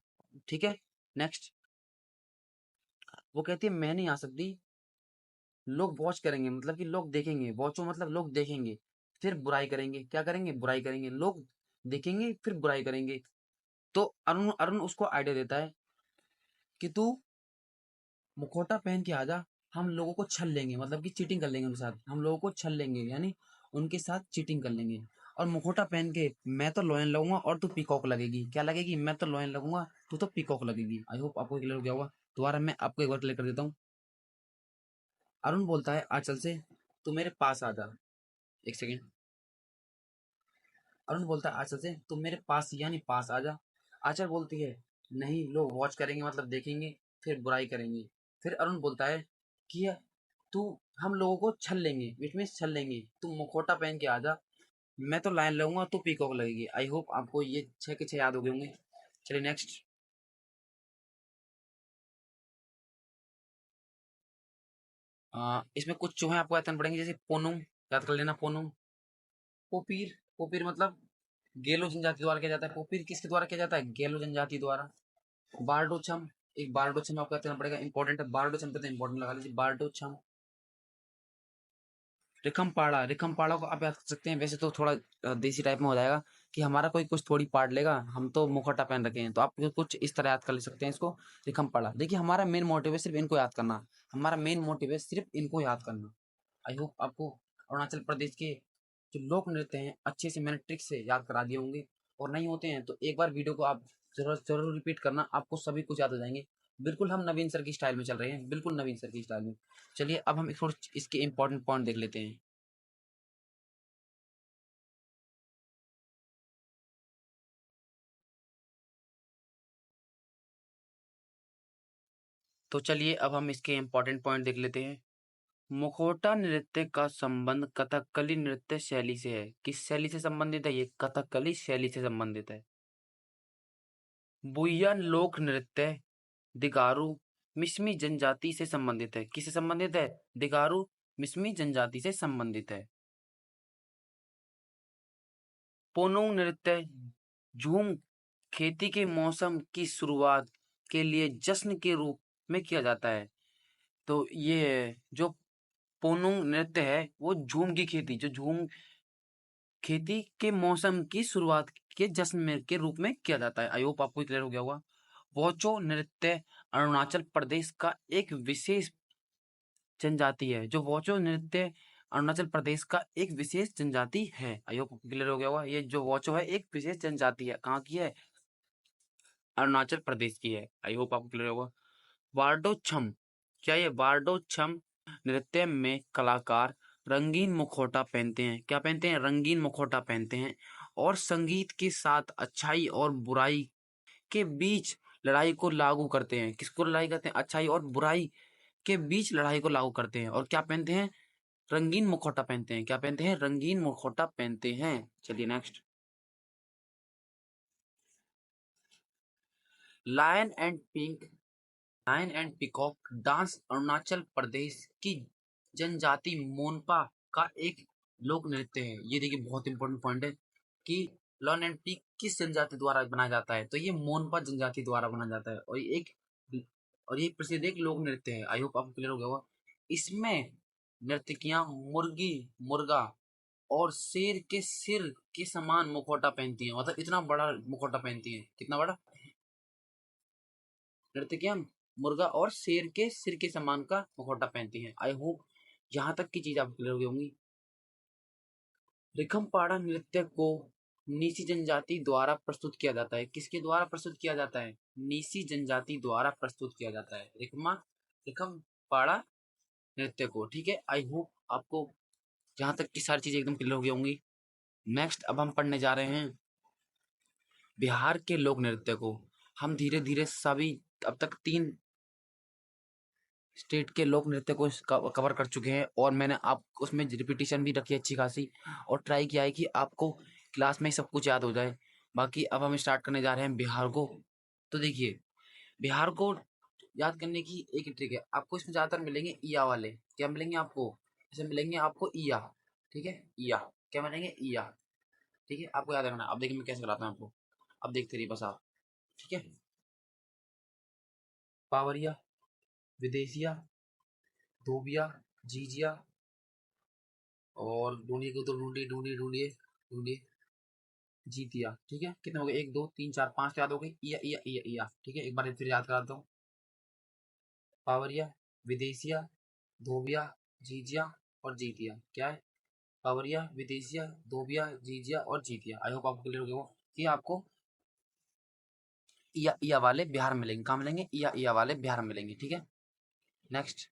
ठीक है, नेक्स्ट। वो कहती है मैं नहीं आ सकती, लोग वॉच करेंगे, मतलब कि लोग देखेंगे, वॉचो मतलब लोग देखेंगे, फिर बुराई करेंगे। क्या करेंगे? बुराई करेंगे। लोग देखेंगे फिर बुराई करेंगे। तो अरुण अरुण उसको आइडिया देता है कि तू मुखौटा पहन के आजा, हम लोगों को छल लेंगे, मतलब कि चीटिंग कर लेंगे उनके साथ, हम लोगों को छल लेंगे, यानी उनके साथ चीटिंग कर लेंगे। और मुखौटा पहन के मैं तो लॉयन लगूंगा और तू पीकॉक लगेगी। क्या लगेगी? मैं तो लॉयन लगूंगा, तू तो पीकॉक लगेगी। आई होप आपको क्लियर हो गया होगा। दोबारा मैं आपको एक बार क्लियर कर देता हूँ। अरुण बोलता है आंचल से तू मेरे पास आ जा। एक सेकेंड। अरुण बोलता है आंचल से तुम मेरे पास, यानी पास आ जा। आंचल बोलती है नहीं, लोग वॉच करेंगे, मतलब देखेंगे, फिर बुराई करेंगे। फिर अरुण बोलता है कि तू, हम लोगों को छल लेंगे, विच मीन्स छल लेंगे, तुम मुखौटा पहन के आ जा, मैं तो लाइन लगूंगा, तू पीकॉक लगेगी। आई होप आपको ये 6 के 6 याद हो गए होंगे। चलिए नेक्स्ट। इसमें कुछ जो है आपको याद करना पड़ेंगे, जैसे पोनुंग, याद कर लेना पोनुंग। पोपीर, पोपीर मतलब गेलो जनजाति द्वारा किया जाता है। पोपीर किसके द्वारा किया जाता है? गेलो जनजाति द्वारा। बारडोछम, एक बारडोछम आपको याद करना पड़ेगा, इंपॉर्टेंट है। बारडोछम पे तो इंपॉर्टेंट लगा लीजिए, बारडोछम। रिखमपाड़ा, रिखमपाड़ा को आप याद कर सकते हैं, वैसे तो थोड़ा देसी टाइप में हो जाएगा कि हमारा कोई कुछ थोड़ी पार्ट लेगा, हम तो मुखौटा पहन रखे हैं, तो आप कुछ इस तरह याद कर ले सकते हैं इसको। रिखमपाड़ा, देखिए हमारा मेन मोटिव है सिर्फ इनको याद करना, हमारा मेन मोटिव है सिर्फ इनको याद करना। आई होप आपको अरुणाचल प्रदेश के जो लोक नृत्य हैं अच्छे से मैंने ट्रिक से याद करा दिए होंगे, और नहीं होते हैं तो एक बार वीडियो को आप जरूर जरूर रिपीट करना, आपको सभी कुछ याद हो जाएंगे। बिल्कुल हम नवीन सर की स्टाइल में चल रहे हैं, बिल्कुल नवीन सर की स्टाइल में। चलिए अब हम थोड़ा इसके इंपॉर्टेंट पॉइंट देख लेते हैं। तो चलिए अब हम इसके इंपॉर्टेंट पॉइंट देख लेते हैं। मुखौटा नृत्य का संबंध कथकली नृत्य शैली से है। किस शैली से संबंधित है? ये कथकली शैली से संबंधित है। बुयन लोक नृत्य दिगारू मिश्मी जनजाति से संबंधित है। किससे संबंधित है? दिगारू मिश्मी जनजाति से संबंधित है। पोनुंग नृत्य झूम खेती के मौसम की शुरुआत के लिए जश्न के रूप में किया जाता है। तो ये जो पोनुंग नृत्य है वो झूम की खेती, जो झूम खेती के मौसम की शुरुआत के जश्न में के रूप में किया जाता है। आई होप आपको क्लियर हो गया होगा। वोचो नृत्य अरुणाचल प्रदेश का एक विशेष जनजाति है। जो वोचो नृत्य अरुणाचल प्रदेश का एक विशेष जनजाति है। आई होप क्लियर हो गया होगा। ये जो वोचो है एक विशेष जनजाति है, कहाँ की है? अरुणाचल प्रदेश की है। आई होप आपको क्लियर होगा। वार्डो छम, क्या ये वार्डो छम नृत्य में कलाकार रंगीन मुखौटा पहनते हैं। क्या पहनते हैं? रंगीन मुखौटा पहनते हैं और संगीत के साथ अच्छाई और बुराई के बीच लड़ाई को लागू करते हैं। किसको लड़ाई करते हैं? अच्छाई और बुराई के बीच लड़ाई को लागू करते हैं। और क्या पहनते हैं? रंगीन मुखौटा पहनते हैं। क्या पहनते हैं? रंगीन मुखौटा पहनते हैं। चलिए next. Lion and pink, lion and peacock dance Arunachal Pradesh की जनजाति मोनपा का एक लोक नृत्य है। ये देखिए बहुत इंपॉर्टेंट पॉइंट है कि लॉयन एंड पीक किस जनजाति द्वारा बनाया जाता है? तो ये मोनपा जनजाति द्वारा बनाया जाता है, और ये प्रसिद्ध एक लोक नृत्य है। आई होप आपको क्लियर हो गया होगा। इसमें नर्तकियां मुर्गी, मुर्गा और शेर के सिर के समान मुखौटा पहनती हैं, मतलब इतना बड़ा मुखौटा पहनती हैं। कितना बड़ा? नर्तकियां मुर्गा और शेर के सिर के समान का मुखौटा पहनती हैं। आई होप यहाँ तक की चीज आपको क्लियर हो गई होंगी। रिखमपाड़ा नृत्य को नीसी जनजाति द्वारा प्रस्तुत किया जाता है। किसके द्वारा प्रस्तुत किया जाता है? नीसी जनजाति द्वारा प्रस्तुत किया जाता है रिखमपाड़ा नृत्य को। ठीक है, आई होप आपको यहाँ तक की सारी चीजें एकदम क्लियर हो गई होंगी। नेक्स्ट अब हम पढ़ने जा रहे हैं बिहार के लोक नृत्य को। हम धीरे धीरे सभी अब तक 3 स्टेट के लोक नृत्य को कवर कर चुके हैं, और मैंने आप उसमें रिपीटिशन भी रखी है अच्छी खासी, और ट्राई किया है कि आपको क्लास में सब कुछ याद हो जाए। बाकी अब हम स्टार्ट करने जा रहे हैं बिहार को। तो देखिए, बिहार को याद करने की एक ट्रिक है। आपको इसमें ज़्यादातर मिलेंगे ईया वाले। क्या मिलेंगे आपको? इसमें मिलेंगे आपको ईया। ठीक है, ईया। क्या मिलेंगे? ईया। ठीक है, आपको याद रखना। अब देखिए मैं कैसे कराता हूँ आपको, अब देखते रहिए बस आप। ठीक है, पावरिया, विदेशिया, धोबिया, जीजिया, और ढूंढिए को तो ढूंढिए ढूंढिए ढूंढिए ढूंढिए, जीतिया। ठीक है, कितने हो गए? 1 2 3 4 5 याद हो गई। इया इया इया इया। ठीक है, एक बार फिर याद कराता हूँ। पावरिया, विदेशिया, धोबिया, जीजिया और जीतिया। क्या है? पावरिया, विदेशिया, धोबिया, जीजिया और जीतिया। आई होप आपको क्लियर हो गया वो कि आपको इया वाले बिहार में मिलेंगे। कहाँ मिलेंगे? इया वाले बिहार में मिलेंगे। ठीक है, नेक्स्ट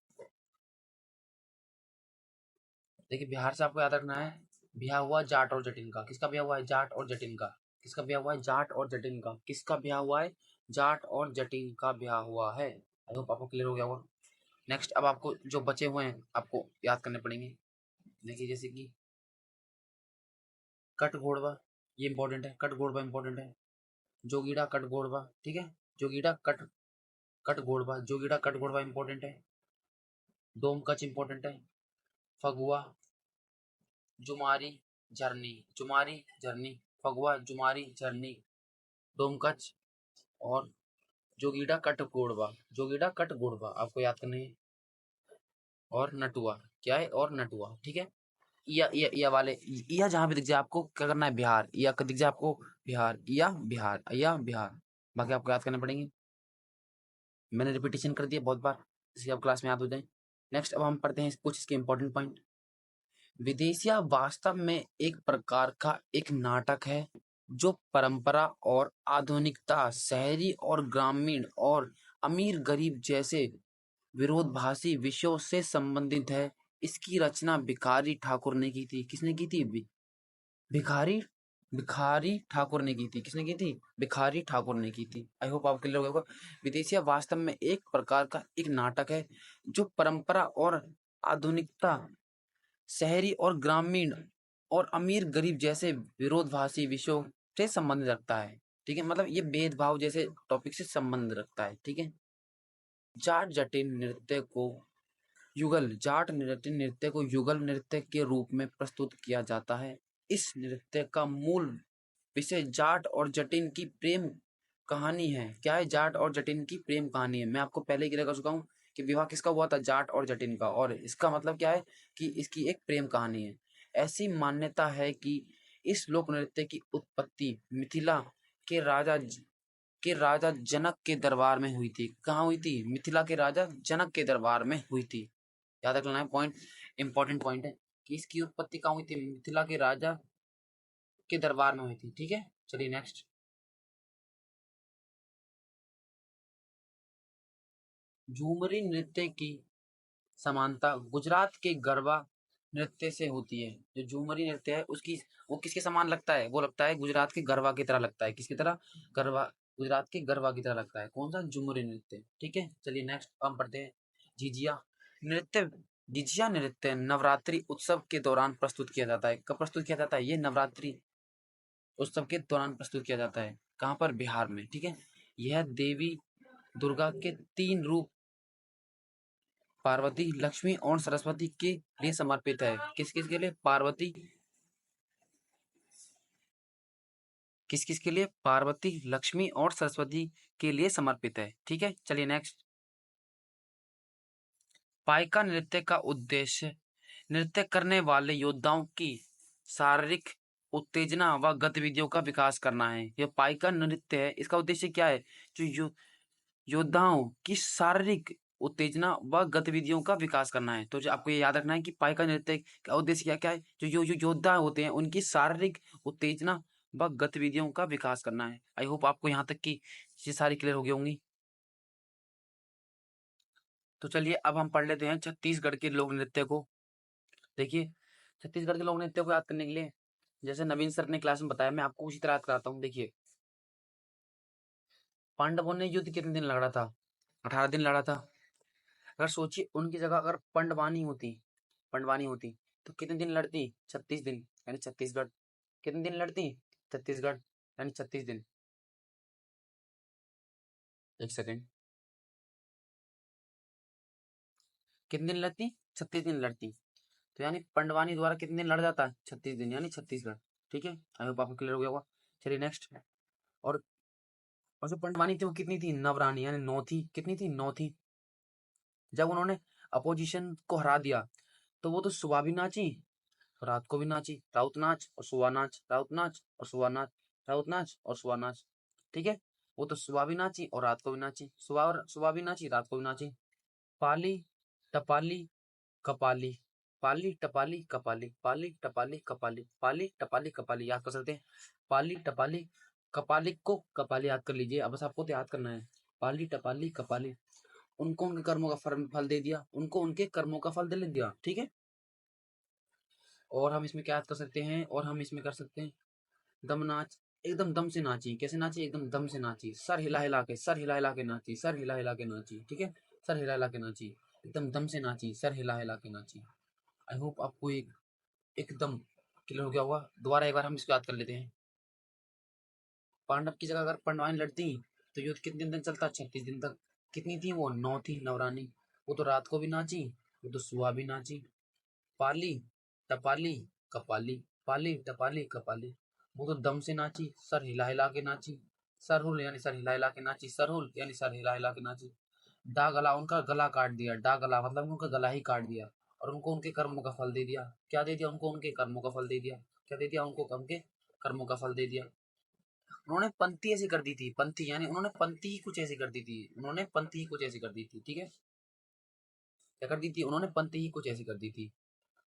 देखिए, बिहार से आपको याद रखना है, ब्याह हुआ जाट और जटिन का। किसका ब्याह हुआ है? जाट और जटिन का। किसका ब्याह हुआ है? जाट और जटिन का। किसका ब्याह हुआ है? जाट और जटिन का ब्याह हुआ है। आई होप आपको क्लियर हो गया होगा। नेक्स्ट, अब आपको जो बचे हुए हैं आपको याद करने पड़ेंगे। देखिए, जैसे कि कट घोड़वा, ये इंपॉर्टेंट है। कट घोड़वा इंपॉर्टेंट है। जोगीड़ा कट घोड़वा। ठीक है, जोगीड़ा कट कट घोड़वा, जोगीड़ा कट घोड़वा इंपॉर्टेंट है। डोमकच इंपॉर्टेंट है। फगुआ, जुमारी, झरनी, जुमारी झरनी, फगुआ, जुमारी, झरनी, डोमकच और जोगीड़ा कट घोड़वा। जोगीड़ा कट घोड़वा आपको याद करने है। और नटुआ। क्या है? और नटुआ। ठीक है, या वाले, या जहां भी दिख जाए आपको क्या करना है? बिहार। या दिख जाए आपको बिहार, या बिहार, या बिहार, बाकी आपको याद करने पड़ेंगे। मैंने रिपीटेशन कर दिया बहुत बार, इसलिए आप क्लास में याद हो जाए। नेक्स्ट, अब हम पढ़ते हैं कुछ इसके इंपॉर्टेंट पॉइंट। विदेशिया वास्तव में एक प्रकार का एक नाटक है जो परंपरा और आधुनिकता, शहरी और ग्रामीण और अमीर गरीब जैसे विरोधाभासी विषयों से संबंधित है। इसकी रचना भिखारी ठाकुर ने की थी। किसने की थी? भिखारी भिखारी ठाकुर ने की थी। किसने की थी? भिखारी ठाकुर ने की थी। आई होप आपको क्लियर होगा। विदेशिया वास्तव में एक प्रकार का एक नाटक है जो परंपरा और आधुनिकता, शहरी और ग्रामीण और अमीर गरीब जैसे विरोधाभासी विषयों से संबंध रखता है। ठीक है, मतलब ये भेदभाव जैसे टॉपिक से संबंध रखता है। ठीक है, जाट जटिन नृत्य को नृत्य को युगल नृत्य के रूप में प्रस्तुत किया जाता है। इस नृत्य का मूल विषय जाट और जटिन की प्रेम कहानी है। क्या है? जाट और जटिन की प्रेम कहानी है। मैं आपको पहले ही क्लियर कर चुका हूँ कि विवाह किसका हुआ था? जाट और जटिन का। और इसका मतलब क्या है कि इसकी एक प्रेम कहानी है। ऐसी मान्यता है कि इस लोक नृत्य की उत्पत्ति मिथिला के राजा जनक के दरबार में हुई थी। कहाँ हुई थी? मिथिला के राजा जनक के दरबार में हुई थी। याद रखना है पॉइंट, इंपॉर्टेंट पॉइंट है कि इसकी उत्पत्ति कहाँ हुई थी? मिथिला के राजा के दरबार में हुई थी। ठीक है, चलिए नेक्स्ट। झूमरी नृत्य की समानता गुजरात के गरबा नृत्य से होती है। जो झूमरी नृत्य है उसकी, वो किसके समान लगता है? वो लगता है गुजरात के गरबा की तरह लगता है। किसकी तरह? गरबा, गुजरात के गरबा की तरह लगता है। कौन सा? झूमरी नृत्य। ठीक है, चलिए नेक्स्ट हम पढ़ते हैं। झिझिया नृत्य। झिझिया नृत्य नवरात्रि उत्सव के दौरान प्रस्तुत किया जाता है। कब प्रस्तुत किया जाता है? ये नवरात्रि उत्सव के दौरान प्रस्तुत किया जाता है। कहाँ पर? बिहार में। ठीक है, यह देवी दुर्गा के 3 रूप पार्वती, लक्ष्मी और सरस्वती के लिए समर्पित है। किस किस के लिए? पार्वती, किस किस के लिए? पार्वती, लक्ष्मी और सरस्वती के लिए समर्पित है। ठीक है, चलिए नेक्स्ट। पाइका नृत्य का उद्देश्य नृत्य करने वाले योद्धाओं की शारीरिक उत्तेजना व गतिविधियों का विकास करना है। यह पाइका नृत्य है, इसका उद्देश्य क्या है? जो योद्धाओं की शारीरिक उत्तेजना व गतिविधियों का विकास करना है। तो जो आपको ये याद रखना है कि पाइका नृत्य का उद्देश्य क्या क्या है? जो योद्धा होते हैं उनकी शारीरिक उत्तेजना व गतिविधियों का विकास करना है। आई होप आपको यहाँ तक की ये सारी क्लियर हो गई होंगी। तो चलिए अब हम पढ़ लेते हैं छत्तीसगढ़ के लोक नृत्य को। देखिए, छत्तीसगढ़ के लोक नृत्य को याद करने के लिए जैसे नवीन सर ने क्लास में बताया, मैं आपको उसी तरह याद कराता हूँ। देखिए, पांडवों ने युद्ध कितने दिन लड़ा था? 18 दिन लड़ा था। अगर सोचिए उनकी जगह अगर पंडवानी होती तो कितने दिन लड़ती? 36 दिन। यानी छत्तीसगढ़ कितने दिन लड़ती? छत्तीसगढ़ यानी 36 दिन। एक सेकेंड, कितने दिन लड़ती? 36 दिन लड़ती। तो यानी पंडवानी द्वारा कितने दिन लड़ जाता? 36 दिन, यानी छत्तीसगढ़। ठीक है, आई होप आपको क्लियर हो गया होगा। चलिए नेक्स्ट। और जो पंडवानी थी वो कितनी थी? नवरानी, यानी 9 थी। कितनी थी? 9 थी। जब उन्होंने अपोजिशन को हरा दिया तो वो तो सुबह भी नाची, रात को भी नाची। राउत नाच और सुबह नाच, राउत नाच और सुबह नाच, राउत नाच और सुबह नाच। ठीक है, वो तो सुबह भी नाची और रात को भी नाची, सुबह भी नाची, रात को भी नाची। पाली टपाली कपाली, पाली टपाली कपाली, पाली टपाली कपाली, पाली टपाली कपाली, याद कर सकते हैं। पाली टपाली कपाली को कपाली याद कर लीजिए, अब बस आपको तो याद करना है। पाली टपाली कपाली, उनको उनके कर्मों का फल दे दिया, उनको उनके कर्मों का फल दे दिया। ठीक है, और हम इसमें क्या याद कर सकते हैं? और हम इसमें कर सकते हैं दम नाच। एकदम दम से नाची। कैसे नाची? एकदम दम से नाची, सर हिला हिला के, सर हिला हिला के नाची, सर हिला हिला के नाची। ठीक है, सर हिला हिला के नाची, एकदम दम से नाची, सर हिला हिला के नाची। आई होप आपको एकदम क्लियर हो गया होगा। दोबारा एक बार हम इसको याद कर लेते हैं। पांडव की जगह अगर पांडवानी लड़ती तो युद्ध कितने दिन चलता? 36 दिन तक। कितनी थी वो? 9 थी नवरानी। वो तो रात को भी नाची, वो तो सुबह भी नाची। पाली टपाली कपाली, पाली टपाली कपाली, वो तो दम से नाची, सर हिला हिला के नाची। सरहुल यानी सर हिला हिला के नाची, सरहुल यानी सर हिला हिला के नाची। डा गला, उनका गला काट दिया। डा गला मतलब उनका गला ही काट दिया, और उनको उनके कर्मों का फल दे दिया। क्या दे दिया? उनको उनके कर्मों का फल दे दिया। क्या दे दिया? उनको उनके कर्मों का फल दे दिया। उन्होंने पंक्ति ऐसी कर दी थी, पंक्ति यानी उन्होंने पंक्ति ही कुछ ऐसी कर दी थी, उन्होंने पंक्ति ही कुछ ऐसी कर दी थी। ठीक है, क्या कर दी थी? उन्होंने पंक्ति ही कुछ ऐसी कर दी थी।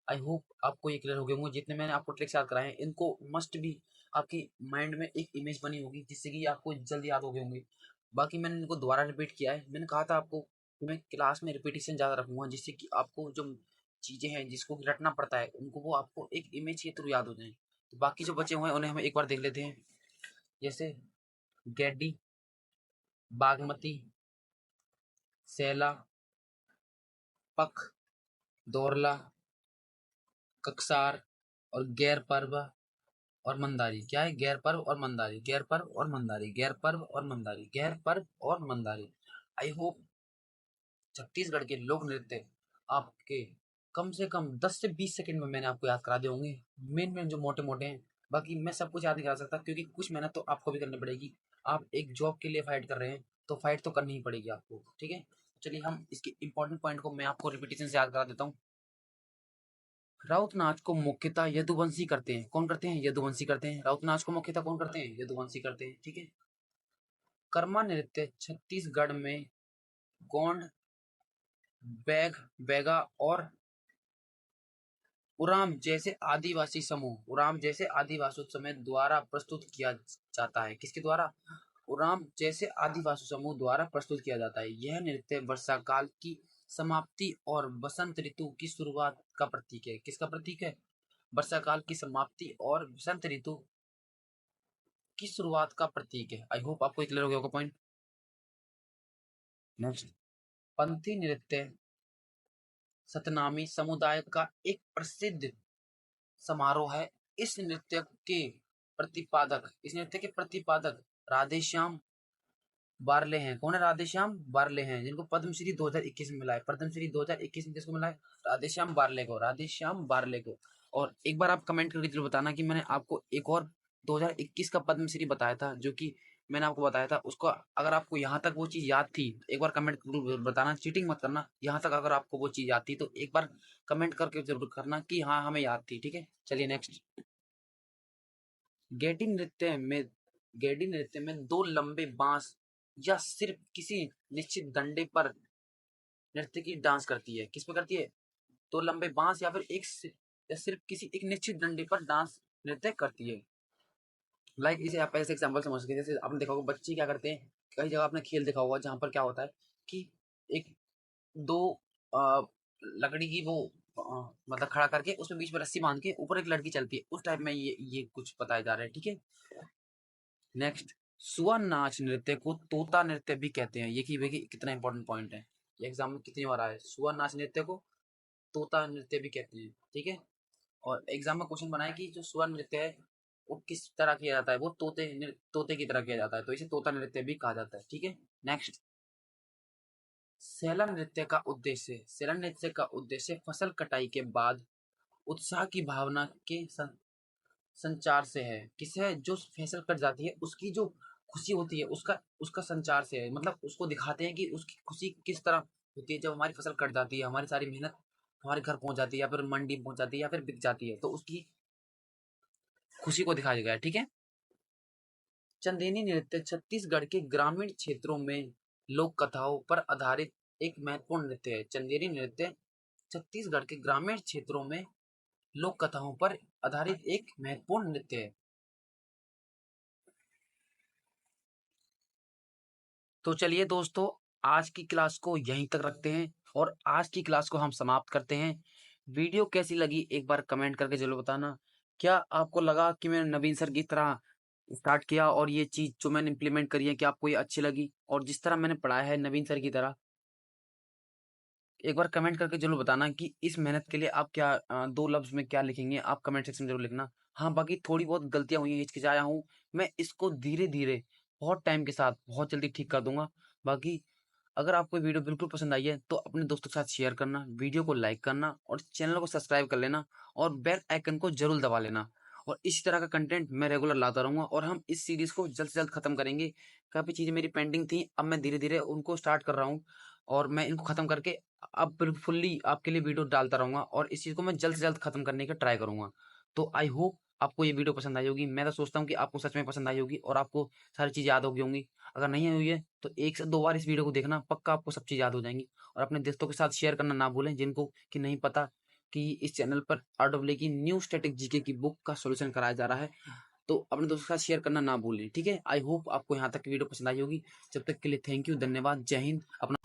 आई होप आपको ये क्लियर हो गए होंगे। जितने मैंने आपको ट्रिक्स याद कराए हैं, इनको मस्ट भी आपकी माइंड में एक इमेज बनी होगी, जिससे कि आपको जल्दी याद हो गए होंगे। बाकी मैंने इनको दोबारा रिपीट किया है। मैंने कहा था आपको कि मैं क्लास में रिपीटेशन ज़्यादा रखूंगा, जिससे कि आपको जो चीज़ें हैं जिसको रटना पड़ता है, उनको वो आपको एक इमेज के थ्रू याद हो जाए। तो बाकी जो बचे हुए हैं उन्हें हम एक बार देख लेते हैं। जैसे गैडी, बागमती, सैला, पख, दोरला, ककसार और गैर पर्व और मंदारी। क्या है? गैर पर्व और मंदारी, गैर पर्व और मंदारी, गैर पर्व और मंदारी, गैर पर्व और मंदारी। आई होप छत्तीसगढ़ के लोक नृत्य आपके कम से कम 10 से 20 सेकंड में मैंने आपको याद करा दिए होंगे, मेन मेन जो मोटे मोटे हैं। बाकी मैं सब कुछ याद नहीं करा सकता, क्योंकि कुछ मेहनत तो आपको भी करनी पड़ेगी। आप एक जॉब के लिए फाइट कर रहे हैं, तो फाइट तो करनी ही पड़ेगी आपको। ठीक है, चलिए हम इसके इंपॉर्टेंट पॉइंट को मैं आपको रिपीटेशन से याद करा देता हूँ। राउत नाच को मुख्यतः यदुवंशी करते हैं। कौन करते हैं? यदुवंशी करते हैं। राउत नाच को मुख्यतः कौन करते हैं? यदुवंशी करते हैं। ठीक है, कर्मा नृत्य छत्तीसगढ़ में गोंड, बैग, बैगा और उराम जैसे आदिवासी समूह द्वारा प्रस्तुत किया जाता है। किसके द्वारा? उराम जैसे आदिवासी समूह द्वारा प्रस्तुत किया जाता है। यह नृत्य वर्षा काल की समाप्ति और बसंत ऋतु की शुरुआत का प्रतीक है। किसका प्रतीक है? वर्षा काल की समाप्ति और बसंत ऋतु की शुरुआत का प्रतीक है। आई होप आपको क्लियर हो गया होगा पॉइंट। नेक्स्ट, पंथी नृत्य सतनामी समुदाय का एक प्रसिद्ध समारोह है। इस नृत्य के प्रतिपादक राधेश्याम बारले हैं। कौन है? राधेश्याम बारले हैं, जिनको पद्मश्री 2021 में मिला है। पद्मश्री 2021 में किसको मिला है? राधेश्याम बारले को, राधेश्याम बारले को। और एक बार आप कमेंट करके जरूर बताना कि मैंने आपको एक और 2021 का पद्मश्री बताया था, जो कि मैंने आपको बताया था उसको। अगर आपको यहाँ तक वो चीज़ याद थी, एक बार कमेंट जरूर बताना, चीटिंग मत करना। यहाँ तक अगर आपको वो चीज़ याद थी तो एक बार कमेंट करके जरूर करना कि हाँ हमें याद थी। ठीक है, चलिए नेक्स्ट। गेडी नृत्य में गेडी नृत्य में दो लंबे बांस या सिर्फ किसी निश्चित डंडे पर नृत्य की डांस करती है। किस पे करती है? दो लंबे बांस या फिर या सिर्फ किसी एक निश्चित डंडे पर डांस नृत्य करती है। लाइक इसे आप ऐसे एग्जांपल समझ सकते हैं। जैसे आपने देखा होगा बच्चे क्या करते हैं, कई जगह आपने खेल देखा होगा जहाँ पर क्या होता है कि एक दो अ, लकड़ी की वो मतलब खड़ा करके उसमें बीच में रस्सी बांध के ऊपर एक लड़की चलती है, उस टाइप में ये कुछ बताया जा रहा है। ठीक है, नेक्स्ट, सुआ नाच नृत्य को तोता नृत्य भी कहते हैं। ये कि देखिए कितना इंपॉर्टेंट पॉइंट है, ये एग्जाम में कितनी बार आया है। सुआ नाच नृत्य को तोता नृत्य भी कहते हैं। ठीक है, और एग्जाम में क्वेश्चन बनाया कि जो सुआ नृत्य है वो किस तरह किया जाता है? वो तोते की तरह किया जाता है, तो इसे तोता नृत्य भी कहा जाता है। ठीक है, नेक्स्ट, सेलन नृत्य का उद्देश्य फसल कटाई के बाद उत्साह की भावना के संचार से है। किससे है? जो फसल कट जाती है उसकी जो खुशी होती है उसका उसका संचार से है। मतलब उसको दिखाते हैं कि उसकी खुशी किस तरह होती है जब हमारी फसल कट जाती है, हमारी सारी मेहनत हमारे घर पहुंच जाती है या फिर मंडी पहुंच जाती है या फिर बिक जाती है, तो उसकी खुशी को दिखाया गया है। ठीक है। चंदेनी नृत्य छत्तीसगढ़ के ग्रामीण क्षेत्रों में लोक कथाओं पर आधारित एक महत्वपूर्ण नृत्य है। चंदेरी नृत्य छत्तीसगढ़ के ग्रामीण क्षेत्रों में लोक कथाओं पर आधारित एक महत्वपूर्ण नृत्य है। तो चलिए दोस्तों, आज की क्लास को यहीं तक रखते हैं और आज की क्लास को हम समाप्त करते हैं। वीडियो कैसी लगी एक बार कमेंट करके जरूर बताना। क्या आपको लगा कि मैंने नवीन सर की तरह स्टार्ट किया और ये चीज जो मैंने इम्प्लीमेंट करी है कि आपको ये अच्छी लगी, और जिस तरह मैंने पढ़ाया है नवीन सर की तरह? एक बार कमेंट करके जरूर बताना कि इस मेहनत के लिए आप क्या 2 लफ्ज़ में क्या लिखेंगे, आप कमेंट सेक्शन में ज़रूर लिखना। हाँ, बाकी थोड़ी बहुत गलतियाँ हुई हैं, हिचकिचाया हूँ, मैं इसको धीरे-धीरे बहुत टाइम के साथ बहुत जल्दी ठीक कर दूँगा। बाकी अगर आपको ये वीडियो बिल्कुल पसंद आई है तो अपने दोस्तों के साथ शेयर करना, वीडियो को लाइक करना और चैनल को सब्सक्राइब कर लेना और बेल आइकन को ज़रूर दबा लेना। और इसी तरह का कंटेंट मैं रेगुलर लाता रहूँगा और हम इस सीरीज़ को जल्द से जल्द खत्म करेंगे। काफ़ी चीज़ें मेरी पेंडिंग थी, अब मैं धीरे-धीरे उनको स्टार्ट कर रहा हूँ और मैं इनको खत्म करके अब फुल्ली आपके लिए वीडियो डालता रहूँगा और इस चीज़ को मैं जल्द से जल्द खत्म करने का ट्राई करूँगा। तो आई होप आपको ये वीडियो पसंद आई होगी। मैं तो सोचता हूँ कि आपको सच में पसंद आई होगी और आपको सारी चीज़ याद हो गई होंगी। अगर नहीं हुई है तो 1 से 2 बार इस वीडियो को देखना, पक्का आपको सब चीज़ याद हो जाएँगी। और अपने दोस्तों के साथ शेयर करना ना भूलें जिनको कि नहीं पता कि इस चैनल पर आरडब्ल्यू की न्यू स्टैटिक जीके की बुक का सॉल्यूशन कराया जा रहा है। तो अपने दोस्तों के साथ शेयर करना ना भूलें, ठीक है? आई होप आपको यहाँ तक की वीडियो पसंद आई होगी। जब तक के लिए थैंक यू, धन्यवाद, जय हिंद। अपना